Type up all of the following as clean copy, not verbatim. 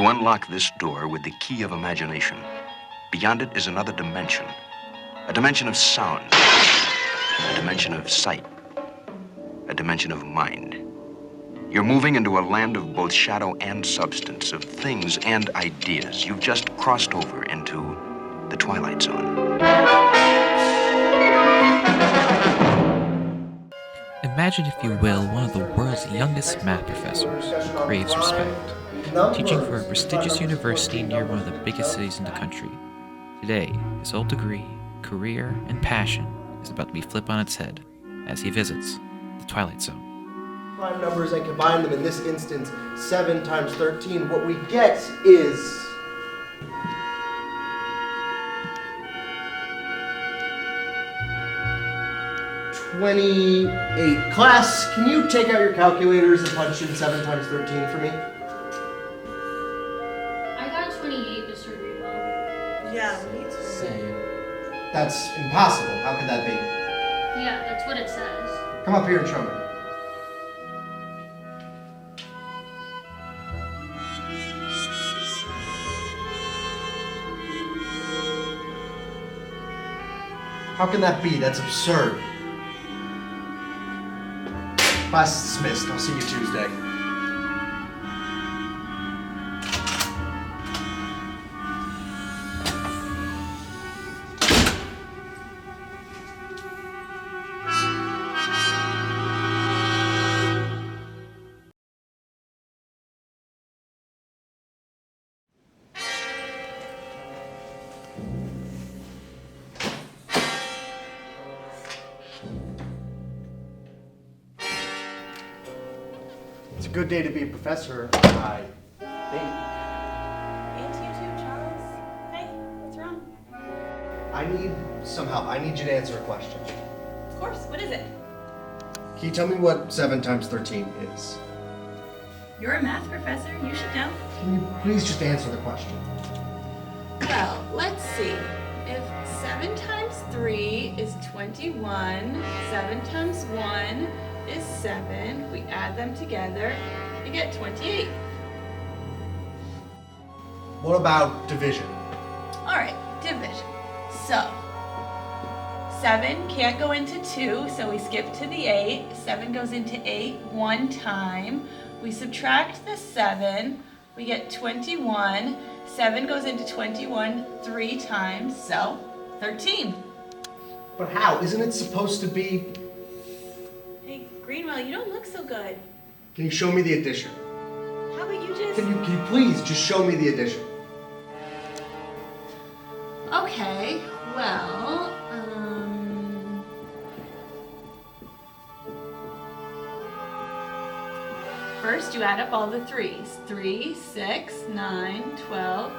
You unlock this door with the key of imagination. Beyond it is another dimension. A dimension of sound. A dimension of sight. A dimension of mind. You're moving into a land of both shadow and substance, of things and ideas. You've just crossed over into the Twilight Zone. Imagine, if you will, one of the world's youngest math professors who craves respect, teaching for a prestigious university near one of the biggest cities in the country. Today, his old degree, career, and passion is about to be flipped on its head as he visits the Twilight Zone. Prime numbers and combine them, in this instance 7 times 13, what we get is 28. Class, can you take out your calculators and punch in 7 times 13 for me? I got 28, Mr. Greenwell. Yeah, me too. Same. That's impossible. How could that be? Yeah, that's what it says. Come up here and show me. How can that be? That's absurd. Class dismissed. I'll see you Tuesday. It's a good day to be a professor, I think. And you too, Charles. Hey, what's wrong? I need some help. I need you to answer a question. Of course, what is it? Can you tell me what 7 times 13 is? You're a math professor, you should know. Can you please just answer the question? Well, let's see. If 7 times 3 is 21, 7 times 1 is 7, we add them together, you get 28. What about division? Alright, division. So, 7 can't go into 2, so we skip to the 8. 7 goes into 8 one time. We subtract the 7, we get 21. 7 goes into 21 3 times, so 13. But how? Isn't it supposed to be... Hey, Greenwell, you don't look so good. Can you show me the addition? How about you just... Can you please just show me the addition? Okay, well, first you add up all the 3s. 3, 6, 9, 12,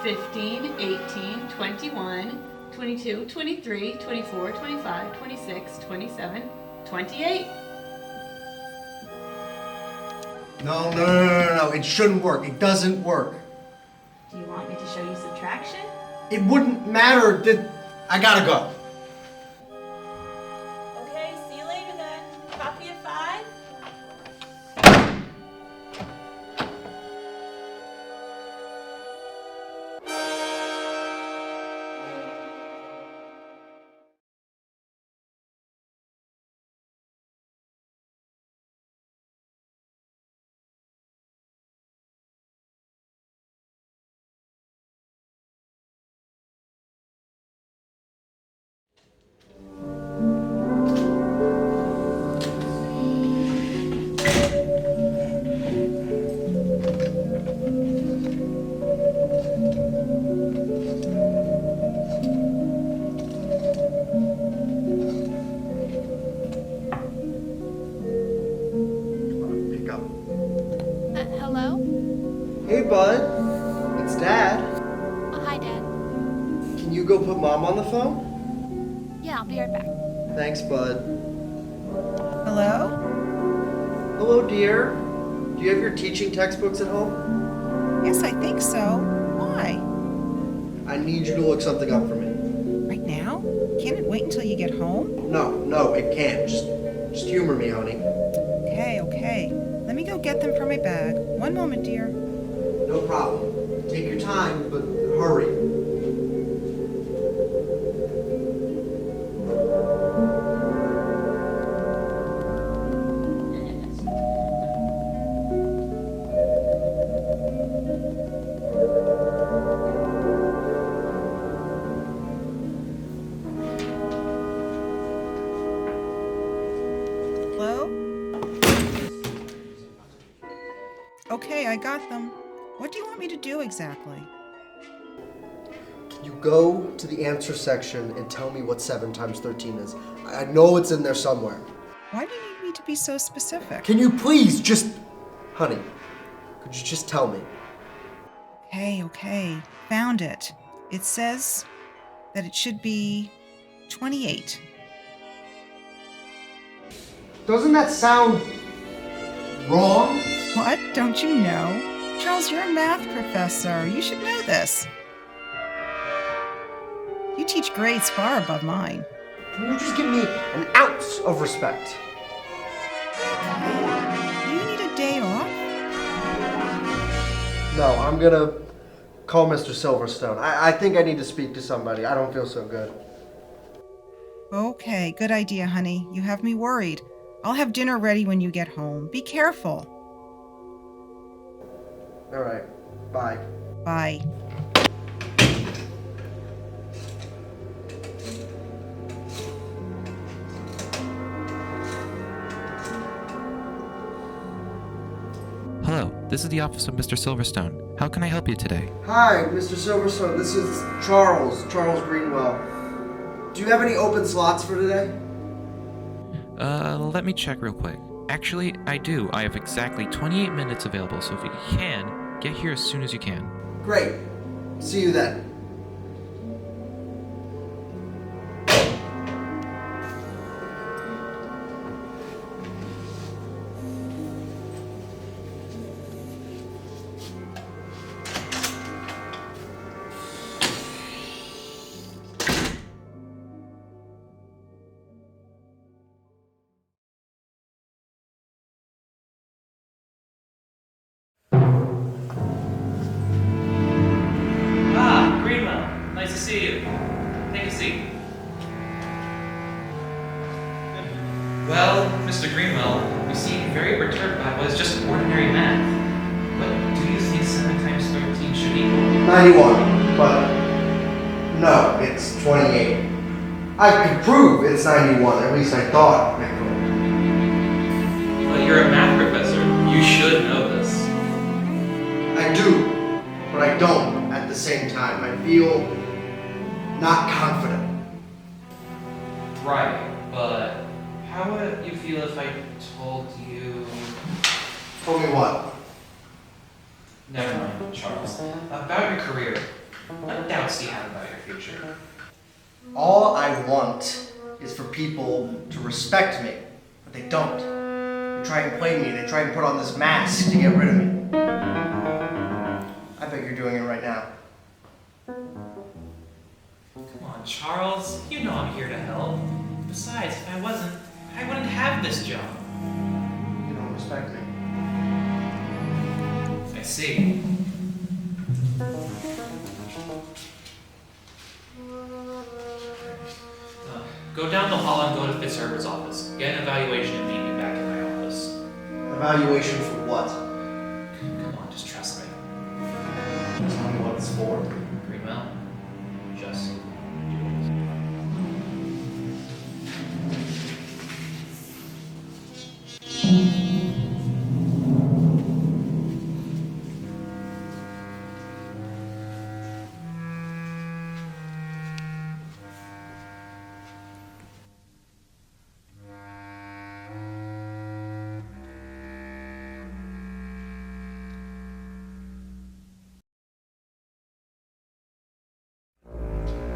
15, 18, 21, 22, 23, 24, 25, 26, 27, 28. No. It shouldn't work. It doesn't work. Do you want me to show you subtraction? It wouldn't matter. I gotta go. Okay, see you later then. Copy of 5. Pick up. Hello? Hey, bud. It's Dad. Oh, hi, Dad. Can you go put Mom on the phone? Yeah, I'll be right back. Thanks, bud. Hello? Hello, dear. Do you have your teaching textbooks at home? Yes, I think so. Why? I need you to look something up for me. Right now? Can't it wait until you get home? No, it can't. Just humor me, honey. Okay. Let me go get them from my bag. One moment, dear. No problem. Take your time, but hurry. Hello? Okay, I got them. What do you want me to do exactly? Can you go to the answer section and tell me what 7 times 13 is? I know it's in there somewhere. Why do you need me to be so specific? Can you please just... Honey, could you just tell me? Okay. Found it. It says that it should be 28. Doesn't that sound wrong? What? Don't you know? Charles, you're a math professor. You should know this. You teach grades far above mine. Can you just give me an ounce of respect? Do you need a day off? No, I'm gonna call Mr. Silverstone. I think I need to speak to somebody. I don't feel so good. Okay, good idea, honey. You have me worried. I'll have dinner ready when you get home. Be careful. All right, bye. Bye. Hello, this is the office of Mr. Silverstone. How can I help you today? Hi, Mr. Silverstone. This is Charles Greenwell. Do you have any open slots for today? Let me check real quick. Actually, I do. I have exactly 28 minutes available, so if you can, get here as soon as you can. Great. See you then. Ah, Greenwell. Nice to see you. Take a seat. Well, Mr. Greenwell, you seem very perturbed by what is just ordinary math. What do you think 7 times 13 should equal? 91, but no, it's 28. I could prove it's 91, at least I thought I could. But you're a math professor. You should know this. I do, but I don't at the same time. I feel not confident. Right, but how would you feel if I told you... Tell me what? Never mind, Charles. About your career. What doubts do you have about your future? All I want is for people to respect me, but they don't. They try and play me, they try and put on this mask to get rid of me. I bet you're doing it right now. Come on, Charles. You know I'm here to help. Besides, if I wasn't, I wouldn't have this job. You don't respect me. I see. Go down the hall and go to Fitzherbert's office. Get an evaluation and meet me back in my office. Evaluation for what? Come on, just trust me. Tell me what it's for. Greenwell, just do it.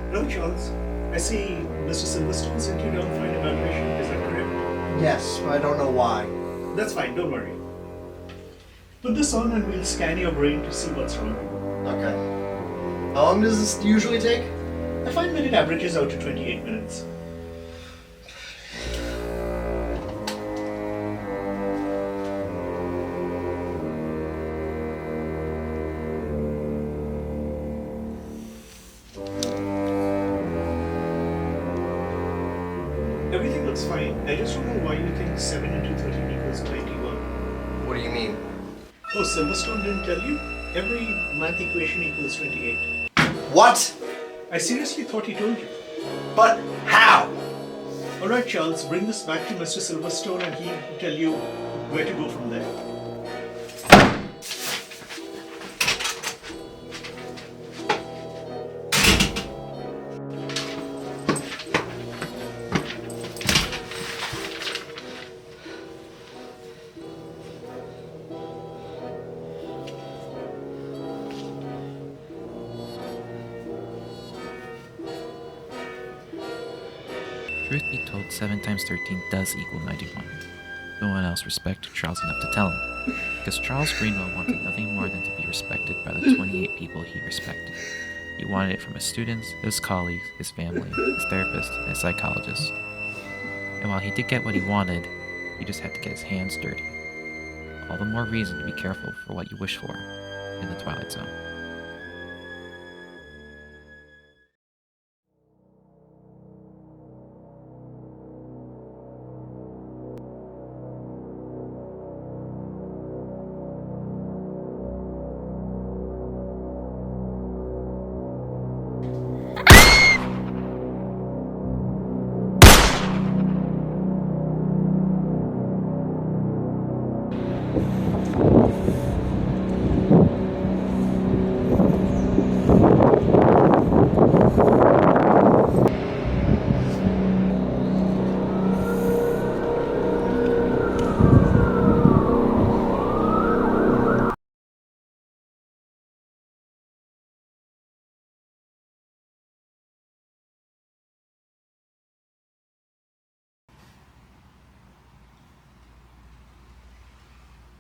Hello, Charles. I see Mr. Silverstone sent you down for an evaluation. Is that correct? Yes, but I don't know why. That's fine, don't worry. Put this on and we'll scan your brain to see what's wrong. Okay. How long does this usually take? I find that it averages out to 28 minutes. Everything looks fine. I just don't know why you think 7 into 13 equals 21. What do you mean? Oh, Silverstone didn't tell you? Every math equation equals 28. What? I seriously thought he told you. But how? Alright, Charles, bring this back to Mr. Silverstone and he'll tell you where to go from there. Truth be told, 7 times 13 does equal 91. No one else respected Charles enough to tell him, because Charles Greenwell wanted nothing more than to be respected by the 28 people he respected. He wanted it from his students, his colleagues, his family, his therapist, and his psychologist. And while he did get what he wanted, he just had to get his hands dirty. All the more reason to be careful for what you wish for in the Twilight Zone.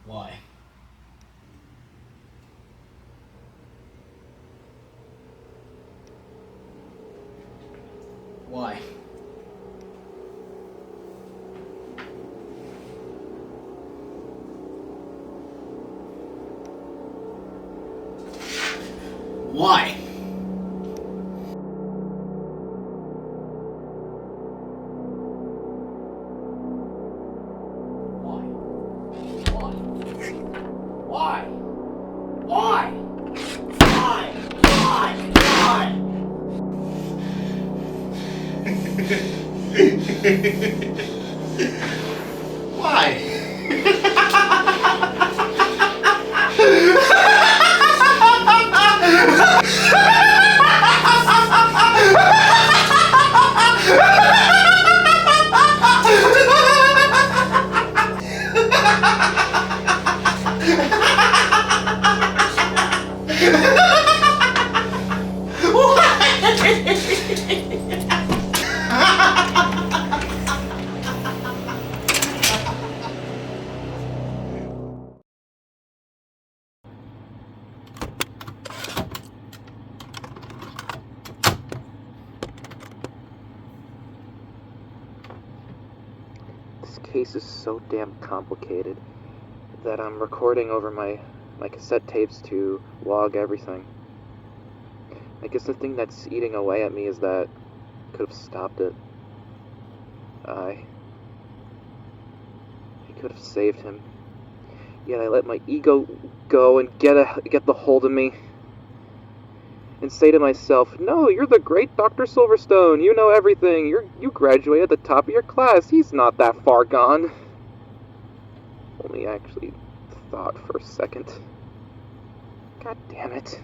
Why? Why? Why? Why? Why? Why? Why? This case is so damn complicated that I'm recording over my cassette tapes to log everything. I guess the thing that's eating away at me is that I could have stopped it. I could have saved him. Yet I let my ego go and get the hold of me. And say to myself, no, you're the great Dr. Silverstone. You know everything. You graduated at the top of your class. He's not that far gone. Only actually thought for a second. God damn it.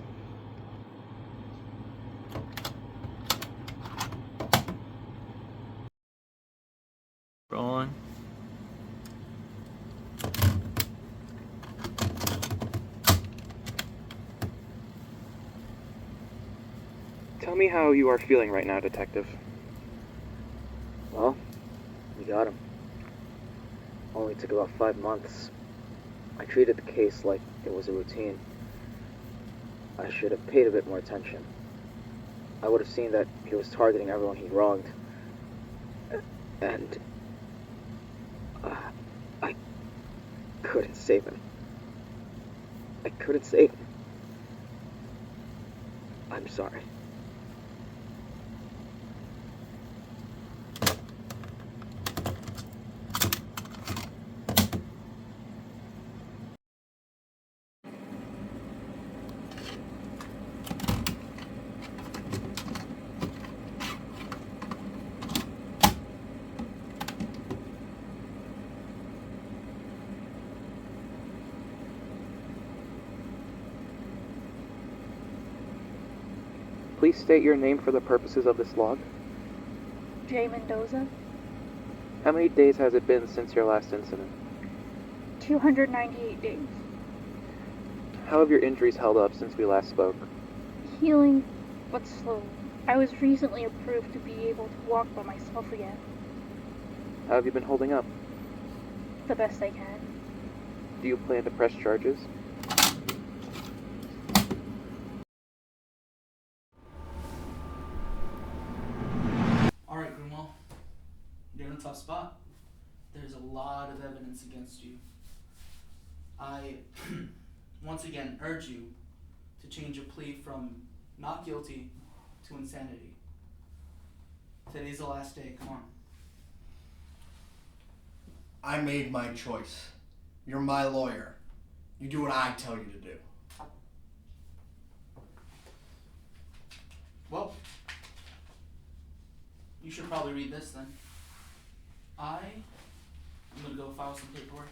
Rolling. Tell me how you are feeling right now, Detective. Well, we got him. Only took about 5 months. I treated the case like it was a routine. I should have paid a bit more attention. I would have seen that he was targeting everyone he wronged. And I couldn't save him. I couldn't save him. I'm sorry. please state your name for the purposes of this log? Jay Mendoza, How many days has it been since your last incident? 298 days. How have your injuries held up since we last spoke? Healing, but slow. I was recently approved to be able to walk by myself again. How have you been holding up? The best I can. Do you plan to press charges? Alright, Greenwell. You're in a tough spot. There's a lot of evidence against you. I, once again, urge you to change your plea from not guilty to insanity. Today's the last day, come on. I made my choice. You're my lawyer. You do what I tell you to do. Well, you should probably read this then. I'm gonna go file some paperwork.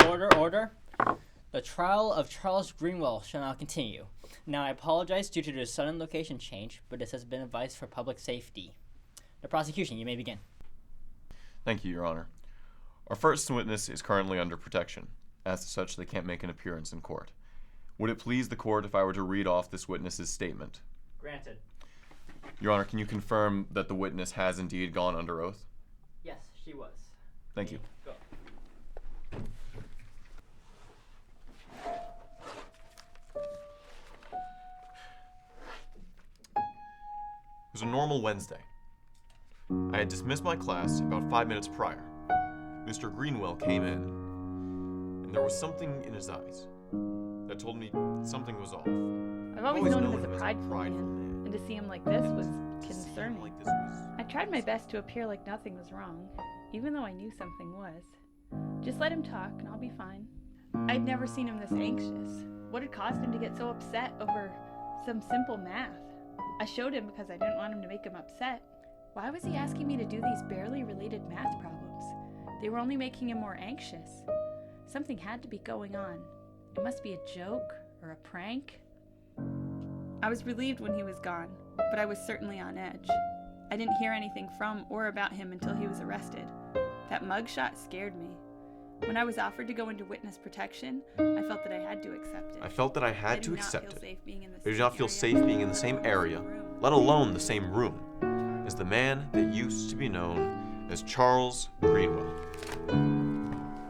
Order, order. The trial of Charles Greenwell shall now continue. Now, I apologize due to the sudden location change, but this has been advised for public safety. The prosecution, you may begin. Thank you, Your Honor. Our first witness is currently under protection. As such, they can't make an appearance in court. Would it please the court if I were to read off this witness's statement? Granted. Your Honor, can you confirm that the witness has indeed gone under oath? Yes, she was. Thank you. Go. It was a normal Wednesday. I had dismissed my class about 5 minutes prior. Mr. Greenwell came in, and there was something in his eyes that told me something was off. I've always known him as a prideful man, and to see him like this was concerning. I tried my best to appear like nothing was wrong, even though I knew something was. Just let him talk, and I'll be fine. I'd never seen him this anxious. What had caused him to get so upset over some simple math? I showed him because I didn't want him to make him upset. Why was he asking me to do these barely related math problems? They were only making him more anxious. Something had to be going on. It must be a joke or a prank. I was relieved when he was gone, but I was certainly on edge. I didn't hear anything from or about him until he was arrested. That mugshot scared me. When I was offered to go into witness protection, I felt that I had to accept it. I felt that I had to accept it. I did not feel safe area, being in the same area, let alone the same room, as the man that used to be known as Charles Greenwell.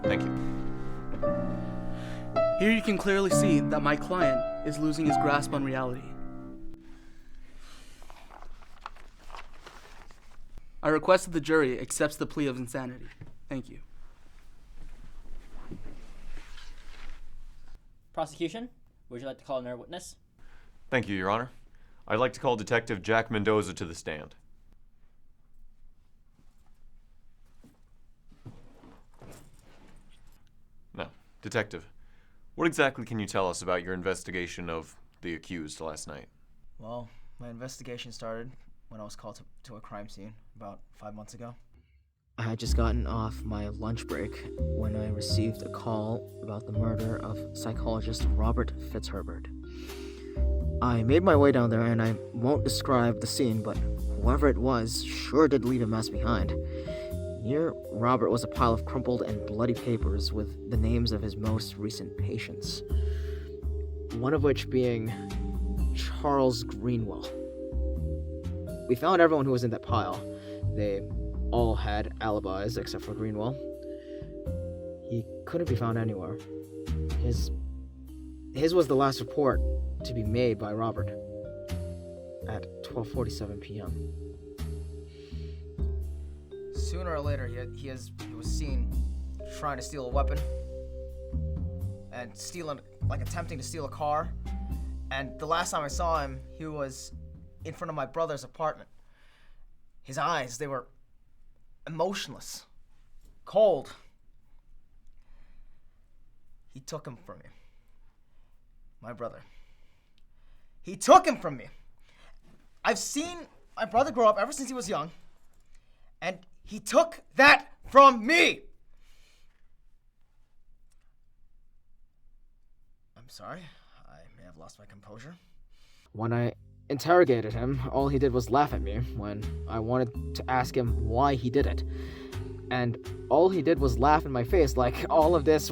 Thank you. Here you can clearly see that my client is losing his grasp on reality. I request that the jury accepts the plea of insanity. Thank you. Prosecution, would you like to call another witness? Thank you, Your Honor. I'd like to call Detective Jack Mendoza to the stand. Now, Detective, what exactly can you tell us about your investigation of the accused last night? Well, my investigation started when I was called to a crime scene about 5 months ago. I had just gotten off my lunch break when I received a call about the murder of psychologist Robert Fitzherbert. I made my way down there, and I won't describe the scene, but whoever it was sure did leave a mess behind. Near Robert was a pile of crumpled and bloody papers with the names of his most recent patients, one of which being Charles Greenwell. We found everyone who was in that pile. They all had alibis except for Greenwell. He couldn't be found anywhere. His was the last report to be made by Robert at 12:47 p.m. Sooner or later, he was seen trying to steal a weapon and attempting to steal a car. And the last time I saw him, he was in front of my brother's apartment. His eyes, they were emotionless, cold. He took him from me. My brother. He took him from me. I've seen my brother grow up ever since he was young, and he took that from me. I'm sorry. I may have lost my composure. When I interrogated him, all he did was laugh at me when I wanted to ask him why he did it. And all he did was laugh in my face like all of this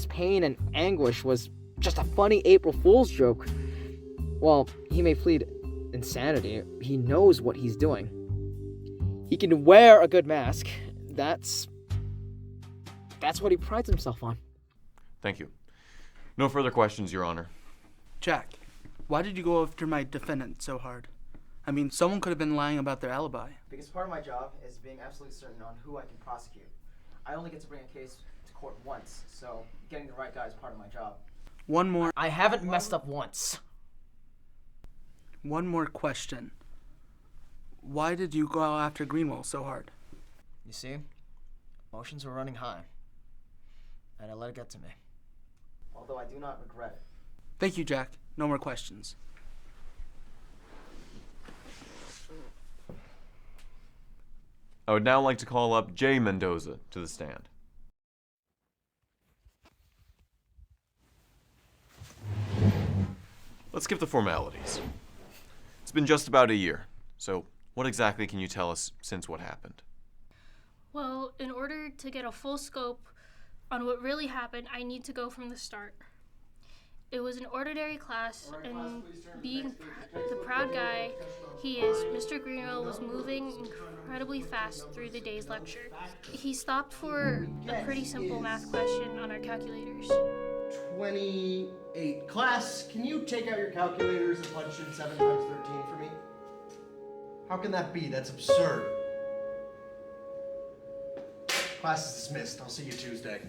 pain and anguish was just a funny April Fool's joke. While he may plead insanity, he knows what he's doing. He can wear a good mask. That's what he prides himself on. Thank you. No further questions, Your Honor. Jack, why did you go after my defendant so hard? I mean, someone could have been lying about their alibi. Because part of my job is being absolutely certain on who I can prosecute. I only get to bring a case to court once, so getting the right guy is part of my job. One more. I haven't messed up once. One more question. Why did you go after Greenwell so hard? You see, emotions were running high, and I let it get to me. Although I do not regret it. Thank you, Jack. No more questions. I would now like to call up Jay Mendoza to the stand. Let's skip the formalities. It's been just about a year, so what exactly can you tell us since what happened? Well, in order to get a full scope on what really happened, I need to go from the start. It was an ordinary class, and being the proud guy he is, Mr. Greenwell was moving incredibly fast through the day's lecture. He stopped for a pretty simple math question on our calculators. 28. Class, can you take out your calculators and punch in 7 times 13 for me? How can that be? That's absurd. Class is dismissed. I'll see you Tuesday.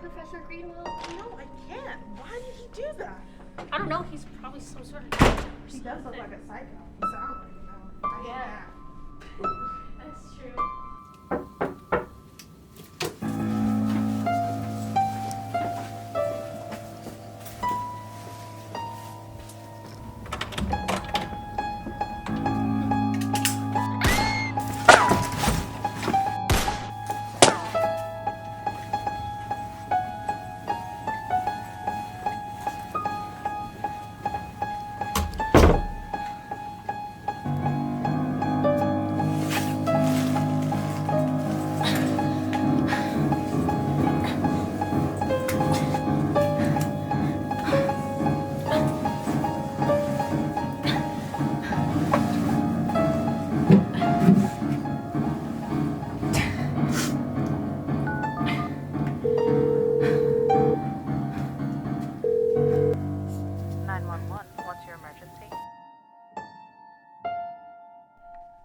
Professor Greenwell? No, I can't. Why did he do that? I don't know. He's probably some sort of... He does look like a psycho. He sounds like, Yeah. That's true.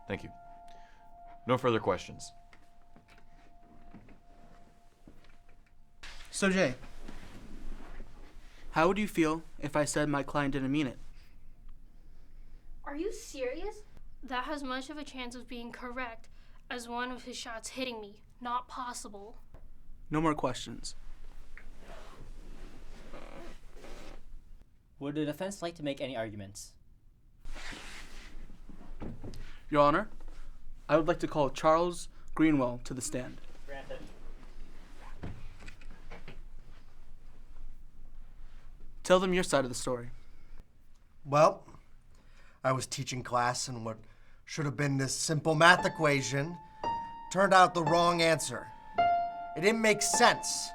Thank you. No further questions. So, Jay, how would you feel if I said my client didn't mean it? Are you serious? That has much of a chance of being correct as one of his shots hitting me. Not possible. No more questions. Would the defense like to make any arguments? Your Honor, I would like to call Charles Greenwell to the stand. Granted. Tell them your side of the story. Well, I was teaching class, and what should have been this simple math equation turned out the wrong answer. It didn't make sense.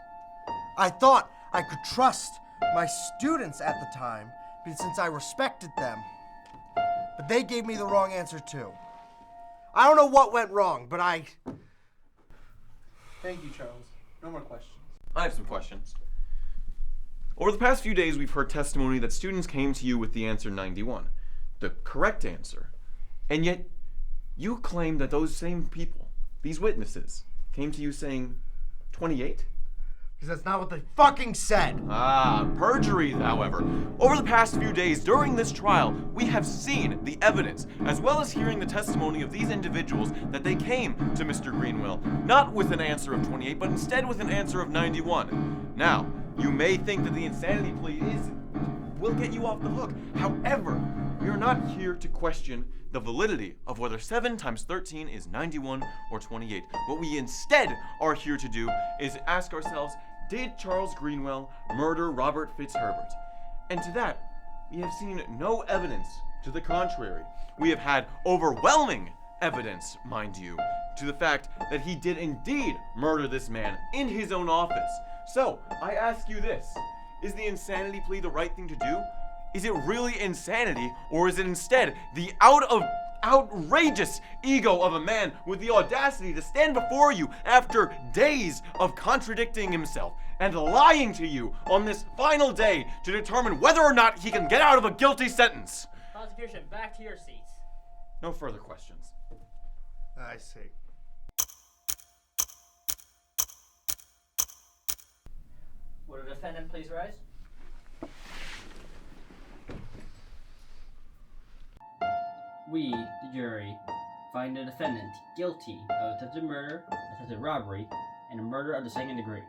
I thought I could trust my students at the time, since I respected them. But they gave me the wrong answer too. I don't know what went wrong, but Thank you, Charles. No more questions. I have some questions. Over the past few days, we've heard testimony that students came to you with the answer 91, the correct answer. And yet, you claim that those same people, these witnesses, came to you saying 28? Because that's not what they fucking said. Perjury, however. Over the past few days during this trial, we have seen the evidence, as well as hearing the testimony of these individuals, that they came to Mr. Greenwell, not with an answer of 28, but instead with an answer of 91. Now, you may think that the insanity plea will get you off the hook. However, we are not here to question the validity of whether 7 times 13 is 91 or 28. What we instead are here to do is ask ourselves, did Charles Greenwell murder Robert Fitzherbert? And to that, we have seen no evidence to the contrary. We have had overwhelming evidence, mind you, to the fact that he did indeed murder this man in his own office. So, I ask you this, is the insanity plea the right thing to do? Is it really insanity, or is it instead the outrageous ego of a man with the audacity to stand before you after days of contradicting himself and lying to you on this final day to determine whether or not he can get out of a guilty sentence? Prosecution, back to your seats. No further questions. I see. Would the defendant please rise? We, the jury, find the defendant guilty of attempted murder, attempted robbery, and a murder of the second degree.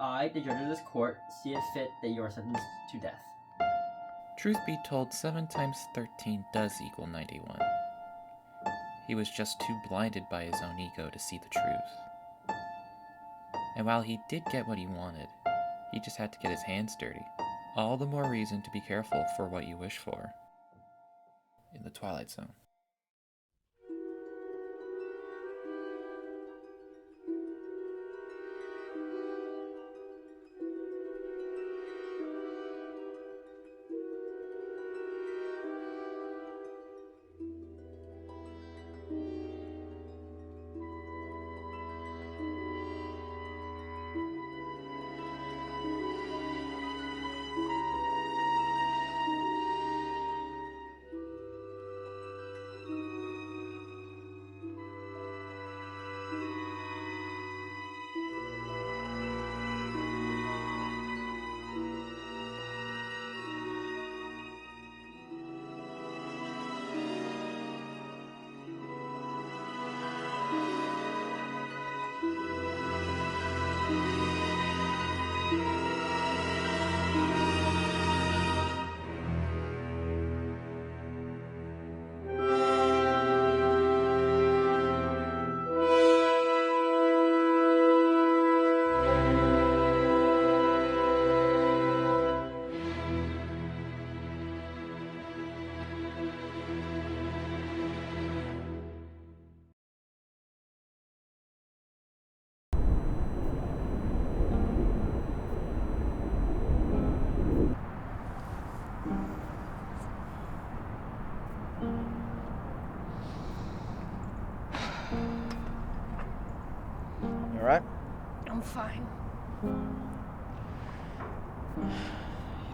I, the judge of this court, see it fit that you are sentenced to death. Truth be told, 7 times 13 does equal 91. He was just too blinded by his own ego to see the truth. And while he did get what he wanted, he just had to get his hands dirty. All the more reason to be careful for what you wish for. In the Twilight Zone. You alright? I'm fine. You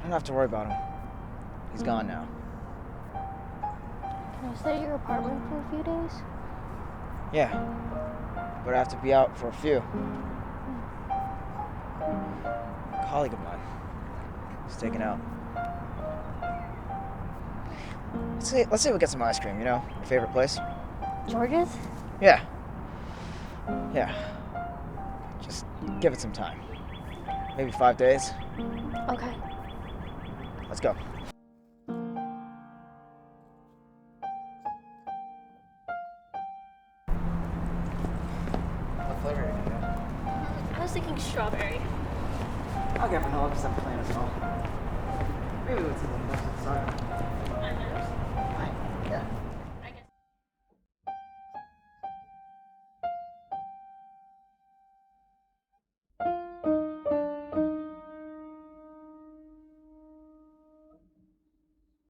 don't have to worry about him. He's gone now. Can I stay at your apartment for a few days? Yeah. But I have to be out for a few. A colleague of mine. He's taken out. Let's see if we get some ice cream, you know? Your favorite place? George's? Yeah. Yeah. Just give it some time. Maybe 5 days. Okay. Let's go. What flavor are you gonna get? I was thinking strawberry. I'll get vanilla because I'm plain as well. Maybe we'll see the best inside.